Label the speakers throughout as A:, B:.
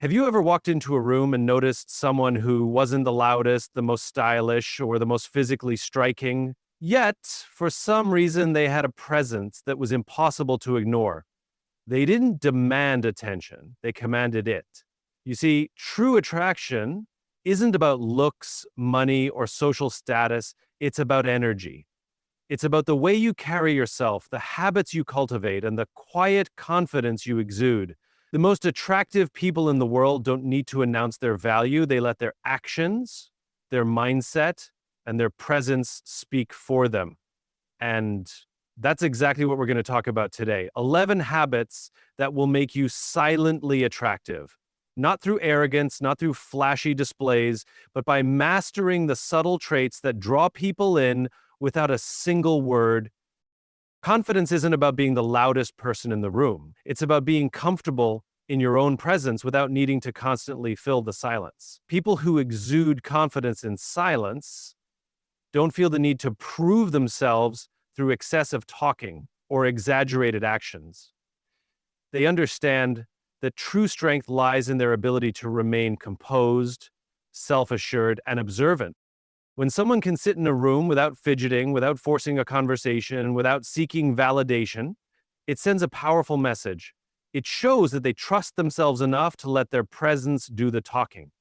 A: Have you ever walked into a room and noticed someone who wasn't the loudest, the most stylish, or the most physically striking? Yet, for some reason, they had a presence that was impossible to ignore. They didn't demand attention, they commanded it. You see, true attraction isn't about looks, money, or social status, it's about energy. It's about the way you carry yourself, the habits you cultivate, and the quiet confidence you exude. The most attractive people in the world don't need to announce their value. They let their actions, their mindset, and their presence speak for them. And that's exactly what we're going to talk about today. 11 habits that will make you silently attractive. Not through arrogance, not through flashy displays, but by mastering the subtle traits that draw people in without a single word. Confidence isn't about being the loudest person in the room. It's about being comfortable in your own presence without needing to constantly fill the silence. People who exude confidence in silence don't feel the need to prove themselves through excessive talking or exaggerated actions. They understand that true strength lies in their ability to remain composed, self-assured, and observant. When someone can sit in a room without fidgeting, without forcing a conversation, without seeking validation, it sends a powerful message. It shows that they trust themselves enough to let their presence do the talking.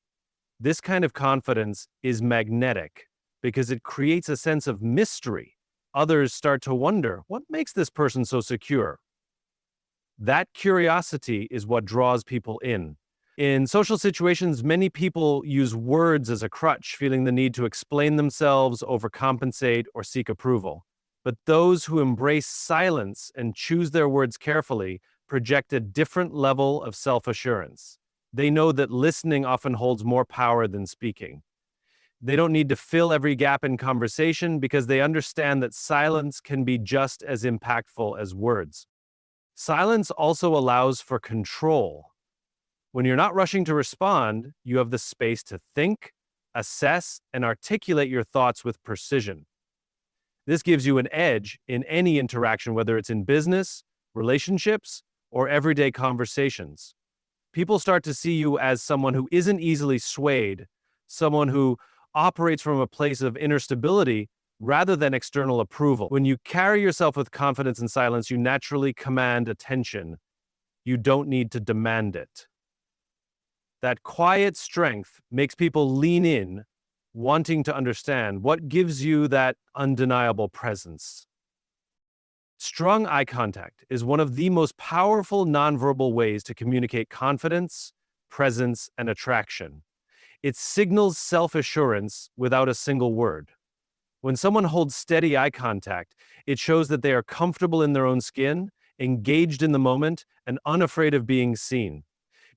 A: This kind of confidence is magnetic because it creates a sense of mystery. Others start to wonder, what makes this person so secure? That curiosity is what draws people in. In social situations, many people use words as a crutch, feeling the need to explain themselves, overcompensate, or seek approval. But those who embrace silence and choose their words carefully project a different level of self-assurance. They know that listening often holds more power than speaking. They don't need to fill every gap in conversation because they understand that silence can be just as impactful as words. Silence also allows for control. When you're not rushing to respond, you have the space to think, assess, and articulate your thoughts with precision. This gives you an edge in any interaction, whether it's in business, relationships, or everyday conversations. People start to see you as someone who isn't easily swayed, someone who operates from a place of inner stability rather than external approval. When you carry yourself with confidence and silence, you naturally command attention. You don't need to demand it. That quiet strength makes people lean in, wanting to understand what gives you that undeniable presence. Strong eye contact is one of the most powerful nonverbal ways to communicate confidence, presence, and attraction. It signals self-assurance without a single word. When someone holds steady eye contact, it shows that they are comfortable in their own skin, engaged in the moment, and unafraid of being seen.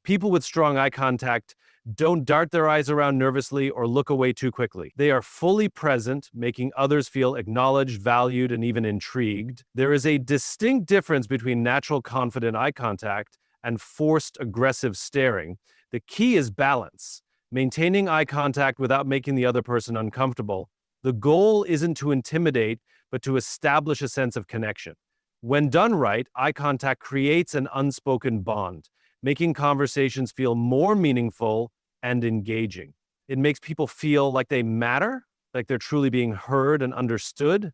A: People with strong eye contact don't dart their eyes around nervously or look away too quickly. They are fully present, making others feel acknowledged, valued, and even intrigued. There is a distinct difference between natural, confident eye contact and forced, aggressive staring. The key is balance, maintaining eye contact without making the other person uncomfortable. The goal isn't to intimidate, but to establish a sense of connection. When done right, eye contact creates an unspoken bond, making conversations feel more meaningful and engaging. It makes people feel like they matter, like they're truly being heard and understood.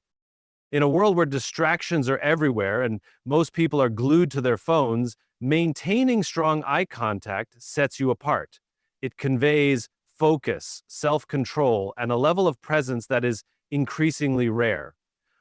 A: In a world where distractions are everywhere and most people are glued to their phones, maintaining strong eye contact sets you apart. It conveys focus, self-control, and a level of presence that is increasingly rare.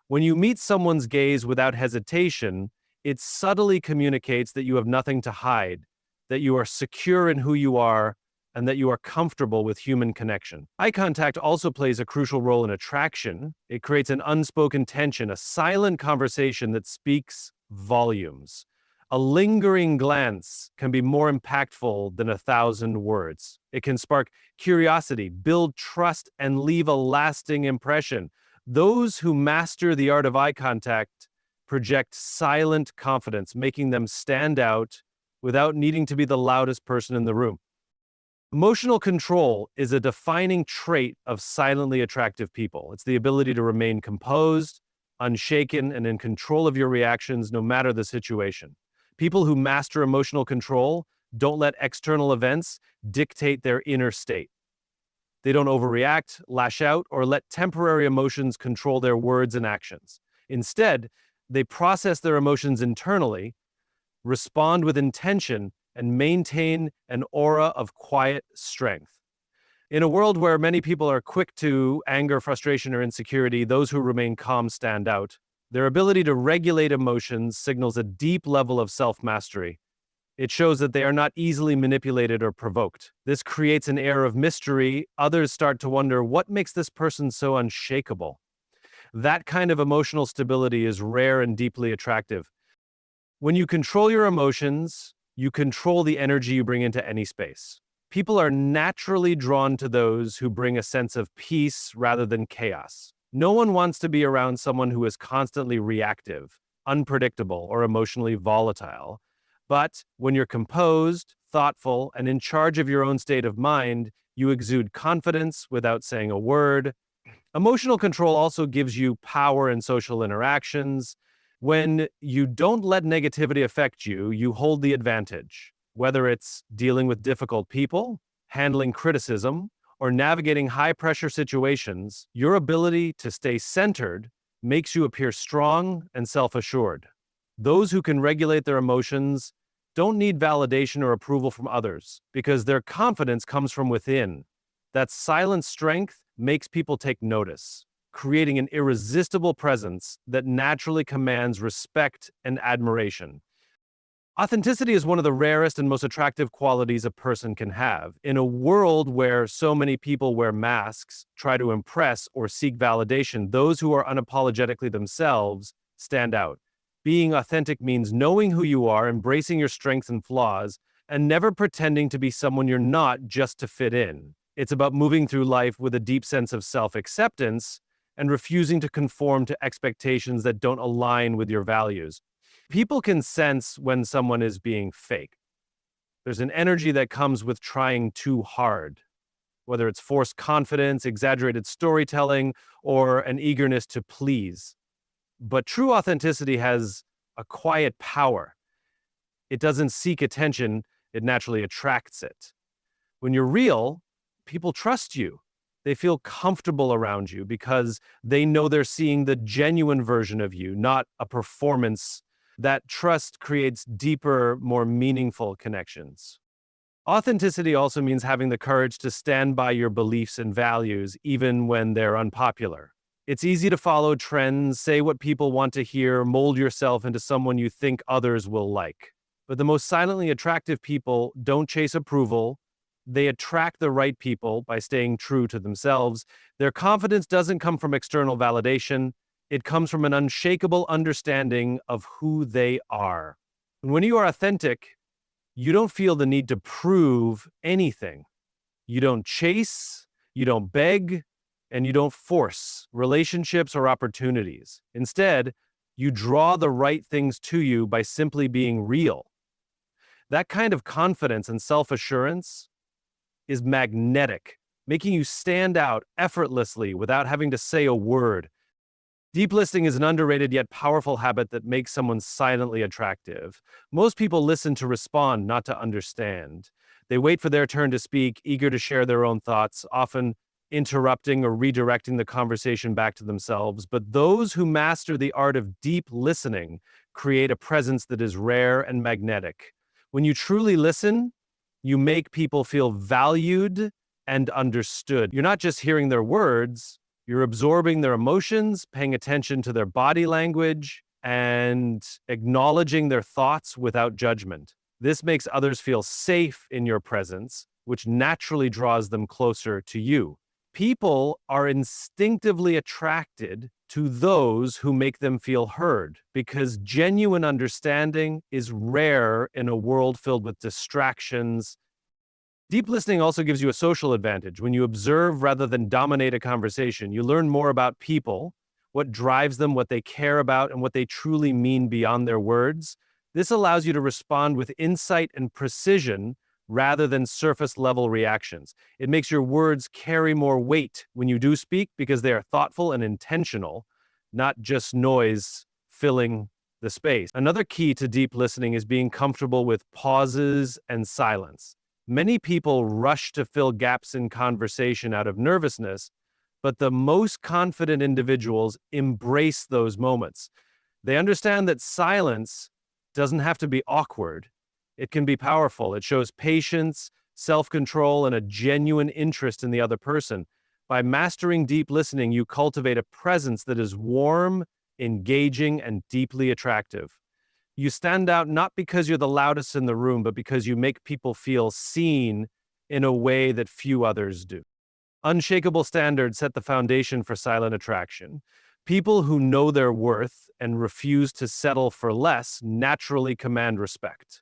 A: When you meet someone's gaze without hesitation, it subtly communicates that you have nothing to hide, that you are secure in who you are, and that you are comfortable with human connection. Eye contact also plays a crucial role in attraction. It creates an unspoken tension, a silent conversation that speaks volumes. A lingering glance can be more impactful than 1,000 words. It can spark curiosity, build trust, and leave a lasting impression. Those who master the art of eye contact project silent confidence, making them stand out without needing to be the loudest person in the room. Emotional control is a defining trait of silently attractive people. It's the ability to remain composed, unshaken, and in control of your reactions no matter the situation. People who master emotional control don't let external events dictate their inner state. They don't overreact, lash out, or let temporary emotions control their words and actions. Instead, they process their emotions internally, respond with intention, and maintain an aura of quiet strength. In a world where many people are quick to anger, frustration, or insecurity, those who remain calm stand out. Their ability to regulate emotions signals a deep level of self-mastery. It shows that they are not easily manipulated or provoked. This creates an air of mystery. Others start to wonder, what makes this person so unshakable? That kind of emotional stability is rare and deeply attractive. When you control your emotions, you control the energy you bring into any space. People are naturally drawn to those who bring a sense of peace rather than chaos. No one wants to be around someone who is constantly reactive, unpredictable, or emotionally volatile. But when you're composed, thoughtful, and in charge of your own state of mind, you exude confidence without saying a word. Emotional control also gives you power in social interactions. When you don't let negativity affect you, you hold the advantage. Whether it's dealing with difficult people, handling criticism, or navigating high-pressure situations, your ability to stay centered makes you appear strong and self-assured. Those who can regulate their emotions don't need validation or approval from others because their confidence comes from within. That silent strength makes people take notice, creating an irresistible presence that naturally commands respect and admiration. Authenticity is one of the rarest and most attractive qualities a person can have. In a world where so many people wear masks, try to impress, or seek validation, those who are unapologetically themselves stand out. Being authentic means knowing who you are, embracing your strengths and flaws, and never pretending to be someone you're not just to fit in. It's about moving through life with a deep sense of self-acceptance and refusing to conform to expectations that don't align with your values. People can sense when someone is being fake. There's an energy that comes with trying too hard, whether it's forced confidence, exaggerated storytelling, or an eagerness to please. But true authenticity has a quiet power. It doesn't seek attention, it naturally attracts it. When you're real, people trust you. They feel comfortable around you because they know they're seeing the genuine version of you, not a performance. That trust creates deeper, more meaningful connections. Authenticity also means having the courage to stand by your beliefs and values, even when they're unpopular. It's easy to follow trends, say what people want to hear, mold yourself into someone you think others will like. But the most silently attractive people don't chase approval. They attract the right people by staying true to themselves. Their confidence doesn't come from external validation. It comes from an unshakable understanding of who they are. And when you are authentic, you don't feel the need to prove anything. You don't chase, you don't beg, and you don't force relationships or opportunities. Instead, you draw the right things to you by simply being real. That kind of confidence and self-assurance is magnetic, making you stand out effortlessly without having to say a word. Deep listening is an underrated yet powerful habit that makes someone silently attractive. Most people listen to respond, not to understand. They wait for their turn to speak, eager to share their own thoughts, often interrupting or redirecting the conversation back to themselves. But those who master the art of deep listening create a presence that is rare and magnetic. When you truly listen, you make people feel valued and understood. You're not just hearing their words, you're absorbing their emotions, paying attention to their body language, and acknowledging their thoughts without judgment. This makes others feel safe in your presence, which naturally draws them closer to you. People are instinctively attracted to those who make them feel heard because genuine understanding is rare in a world filled with distractions. Deep listening also gives you a social advantage. When you observe rather than dominate a conversation, you learn more about people, what drives them, what they care about, and what they truly mean beyond their words. This allows you to respond with insight and precision rather than surface-level reactions. It makes your words carry more weight when you do speak because they are thoughtful and intentional, not just noise filling the space. Another key to deep listening is being comfortable with pauses and silence. Many people rush to fill gaps in conversation out of nervousness, but the most confident individuals embrace those moments. They understand that silence doesn't have to be awkward. It can be powerful. It shows patience, self-control, and a genuine interest in the other person. By mastering deep listening, you cultivate a presence that is warm, engaging, and deeply attractive. You stand out not because you're the loudest in the room, but because you make people feel seen in a way that few others do. Unshakable standards set the foundation for silent attraction. People who know their worth and refuse to settle for less naturally command respect.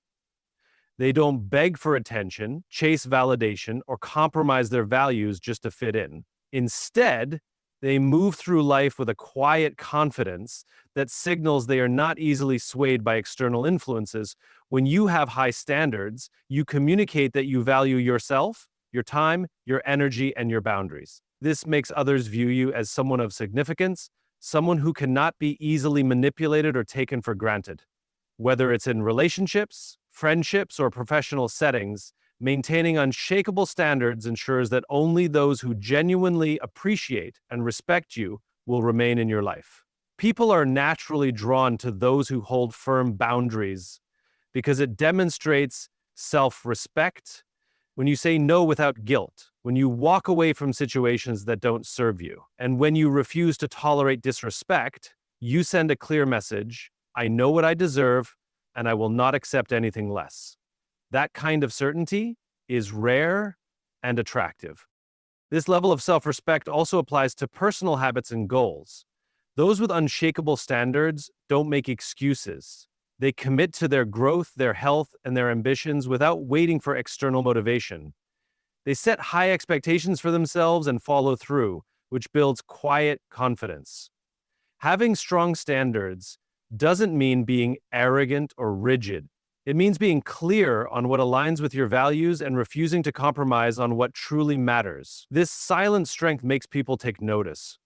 A: They don't beg for attention, chase validation, or compromise their values just to fit in. Instead, they move through life with a quiet confidence that signals they are not easily swayed by external influences. When you have high standards, you communicate that you value yourself, your time, your energy, and your boundaries. This makes others view you as someone of significance, someone who cannot be easily manipulated or taken for granted. Whether it's in relationships, friendships, or professional settings, maintaining unshakable standards ensures that only those who genuinely appreciate and respect you will remain in your life. People are naturally drawn to those who hold firm boundaries because it demonstrates self-respect. When you say no without guilt, when you walk away from situations that don't serve you, and when you refuse to tolerate disrespect, you send a clear message: I know what I deserve, and I will not accept anything less. That kind of certainty is rare and attractive. This level of self-respect also applies to personal habits and goals. Those with unshakable standards don't make excuses. They commit to their growth, their health, and their ambitions without waiting for external motivation. They set high expectations for themselves and follow through, which builds quiet confidence. Having strong standards doesn't mean being arrogant or rigid. It means being clear on what aligns with your values and refusing to compromise on what truly matters. This silent strength makes people take notice.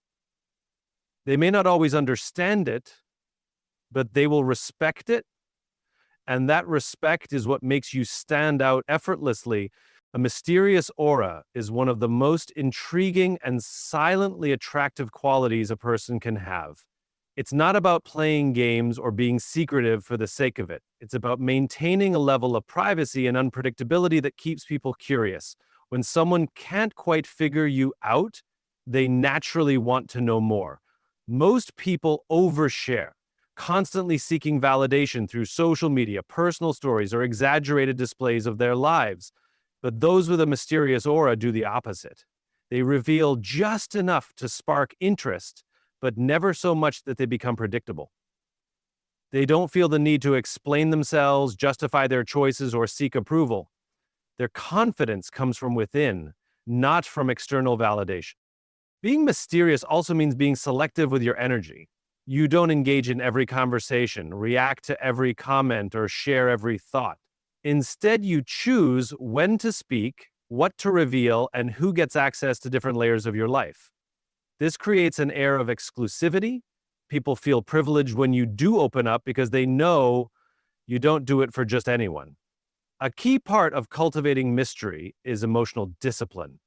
A: They may not always understand it, but they will respect it, and that respect is what makes you stand out effortlessly. A mysterious aura is one of the most intriguing and silently attractive qualities a person can have. It's not about playing games or being secretive for the sake of it. It's about maintaining a level of privacy and unpredictability that keeps people curious. When someone can't quite figure you out, they naturally want to know more. Most people overshare, constantly seeking validation through social media, personal stories, or exaggerated displays of their lives. But those with a mysterious aura do the opposite. They reveal just enough to spark interest, but never so much that they become predictable. They don't feel the need to explain themselves, justify their choices, or seek approval. Their confidence comes from within, not from external validation. Being mysterious also means being selective with your energy. You don't engage in every conversation, react to every comment, or share every thought. Instead, you choose when to speak, what to reveal, and who gets access to different layers of your life. This creates an air of exclusivity. People feel privileged when you do open up because they know you don't do it for just anyone. A key part of cultivating mystery is emotional discipline.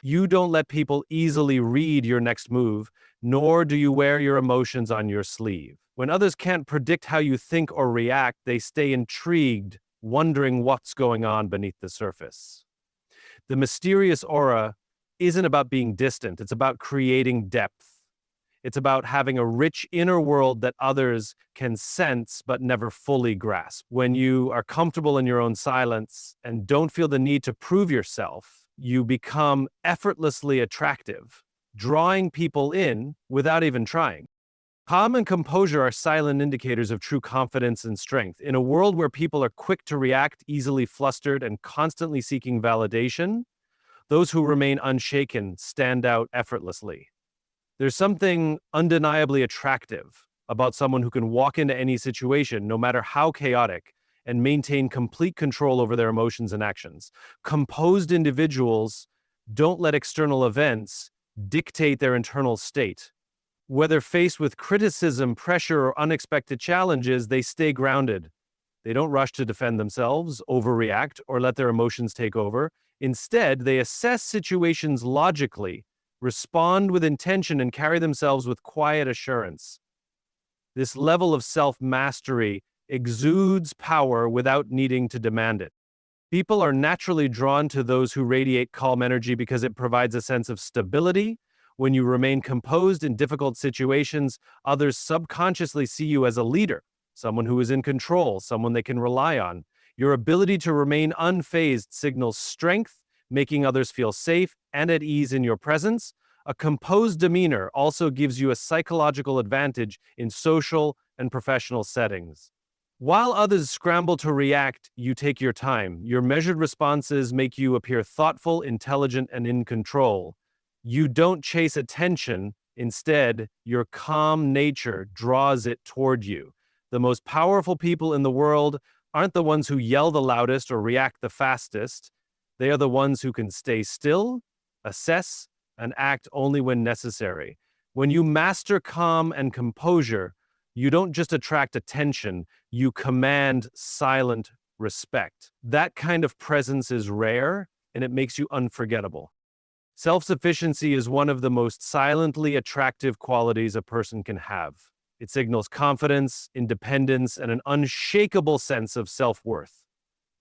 A: You don't let people easily read your next move, nor do you wear your emotions on your sleeve. When others can't predict how you think or react, they stay intrigued, wondering what's going on beneath the surface. The mysterious aura isn't about being distant. It's about creating depth. It's about having a rich inner world that others can sense but never fully grasp. When you are comfortable in your own silence and don't feel the need to prove yourself, you become effortlessly attractive, drawing people in without even trying. Calm and composure are silent indicators of true confidence and strength. In a world where people are quick to react, easily flustered, and constantly seeking validation, those who remain unshaken stand out effortlessly. There's something undeniably attractive about someone who can walk into any situation, no matter how chaotic, and maintain complete control over their emotions and actions. Composed individuals don't let external events dictate their internal state. Whether faced with criticism, pressure, or unexpected challenges, they stay grounded. They don't rush to defend themselves, overreact, or let their emotions take over. Instead, they assess situations logically, respond with intention, and carry themselves with quiet assurance. This level of self-mastery exudes power without needing to demand it. People are naturally drawn to those who radiate calm energy because it provides a sense of stability. When you remain composed in difficult situations, others subconsciously see you as a leader, someone who is in control, someone they can rely on. Your ability to remain unfazed signals strength, making others feel safe and at ease in your presence. A composed demeanor also gives you a psychological advantage in social and professional settings. While others scramble to react, you take your time. Your measured responses make you appear thoughtful, intelligent, and in control. You don't chase attention. Instead, your calm nature draws it toward you. The most powerful people in the world aren't the ones who yell the loudest or react the fastest. They are the ones who can stay still, assess, and act only when necessary. When you master calm and composure, you don't just attract attention, you command silent respect. That kind of presence is rare, and it makes you unforgettable. Self-sufficiency is one of the most silently attractive qualities a person can have. It signals confidence, independence, and an unshakable sense of self-worth.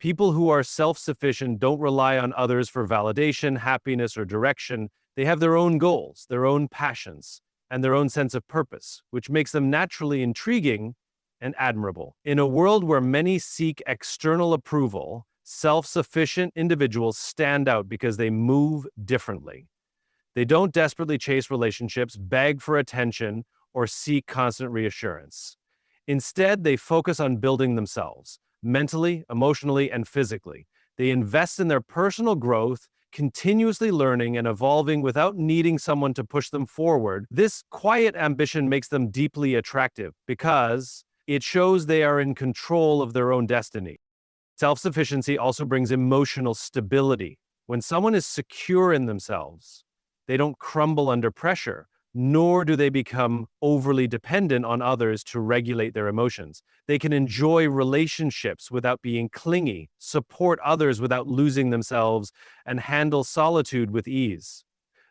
A: People who are self-sufficient don't rely on others for validation, happiness, or direction. They have their own goals, their own passions, and their own sense of purpose, which makes them naturally intriguing and admirable. In a world where many seek external approval, self-sufficient individuals stand out because they move differently. They don't desperately chase relationships, beg for attention, or seek constant reassurance. Instead, they focus on building themselves, mentally, emotionally, and physically. They invest in their personal growth, continuously learning and evolving without needing someone to push them forward. This quiet ambition makes them deeply attractive because it shows they are in control of their own destiny. Self-sufficiency also brings emotional stability. When someone is secure in themselves, they don't crumble under pressure, nor do they become overly dependent on others to regulate their emotions. They can enjoy relationships without being clingy, support others without losing themselves, and handle solitude with ease.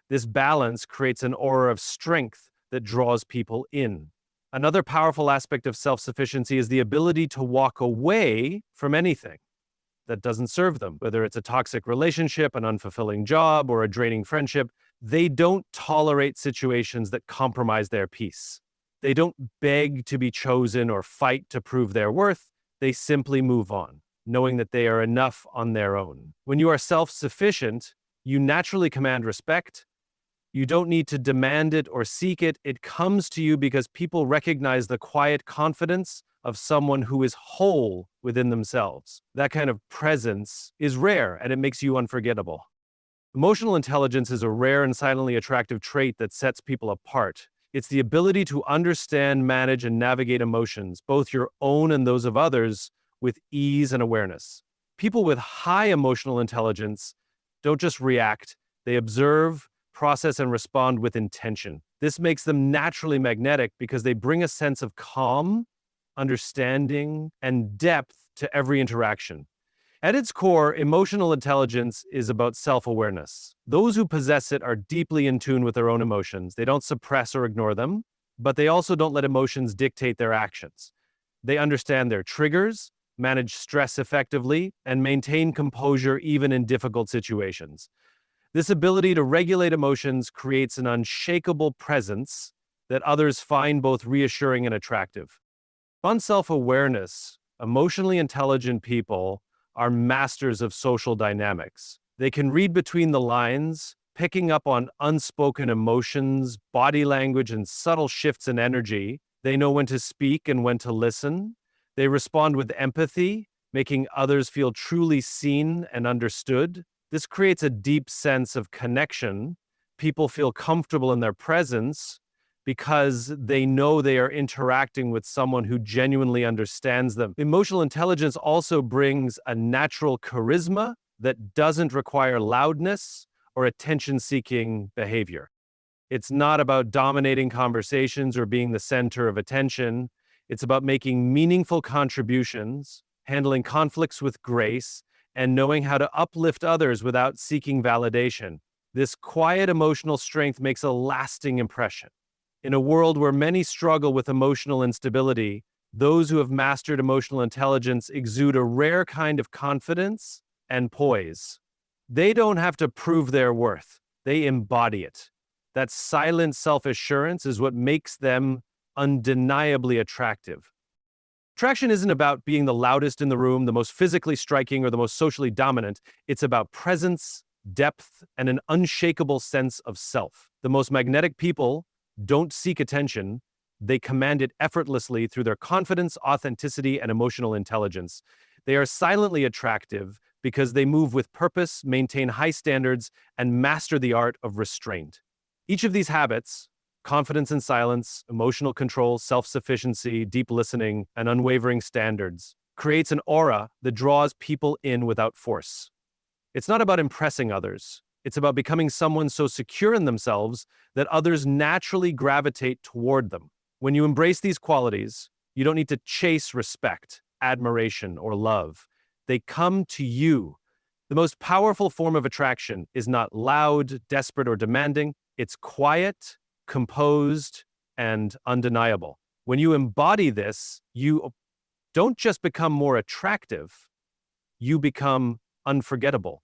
A: This balance creates an aura of strength that draws people in. Another powerful aspect of self-sufficiency is the ability to walk away from anything that doesn't serve them, whether it's a toxic relationship, an unfulfilling job, or a draining friendship. They don't tolerate situations that compromise their peace. They don't beg to be chosen or fight to prove their worth. They simply move on, knowing that they are enough on their own. When you are self-sufficient, you naturally command respect. You don't need to demand it or seek it. It comes to you because people recognize the quiet confidence of someone who is whole within themselves. That kind of presence is rare, and it makes you unforgettable. Emotional intelligence is a rare and silently attractive trait that sets people apart. It's the ability to understand, manage, and navigate emotions, both your own and those of others, with ease and awareness. People with high emotional intelligence don't just react, they observe, process, and respond with intention. This makes them naturally magnetic because they bring a sense of calm, understanding, and depth to every interaction. At its core, emotional intelligence is about self-awareness. Those who possess it are deeply in tune with their own emotions. They don't suppress or ignore them, but they also don't let emotions dictate their actions. They understand their triggers, manage stress effectively, and maintain composure even in difficult situations. This ability to regulate emotions creates an unshakable presence that others find both reassuring and attractive. On self-awareness, emotionally intelligent people are masters of social dynamics. They can read between the lines, picking up on unspoken emotions, body language, and subtle shifts in energy. They know when to speak and when to listen. They respond with empathy, making others feel truly seen and understood. This creates a deep sense of connection. People feel comfortable in their presence because they know they are interacting with someone who genuinely understands them. Emotional intelligence also brings a natural charisma that doesn't require loudness or attention-seeking behavior. It's not about dominating conversations or being the center of attention. It's about making meaningful contributions, handling conflicts with grace, and knowing how to uplift others without seeking validation. This quiet emotional strength makes a lasting impression. In a world where many struggle with emotional instability, those who have mastered emotional intelligence exude a rare kind of confidence and poise. They don't have to prove their worth, they embody it. That silent self assurance is what makes them undeniably attractive. Attraction isn't about being the loudest in the room, the most physically striking, or the most socially dominant. It's about presence, depth, and an unshakable sense of self. The most magnetic people don't seek attention, they command it effortlessly through their confidence, authenticity, and emotional intelligence. They are silently attractive because they move with purpose, maintain high standards, and master the art of restraint. Each of these habits, confidence in silence, emotional control, self-sufficiency, deep listening, and unwavering standards, creates an aura that draws people in without force. It's not about impressing others. It's about becoming someone so secure in themselves that others naturally gravitate toward them. When you embrace these qualities, you don't need to chase respect, admiration, or love. They come to you. The most powerful form of attraction is not loud, desperate, or demanding. It's quiet, composed, and undeniable. When you embody this, you don't just become more attractive, you become unforgettable.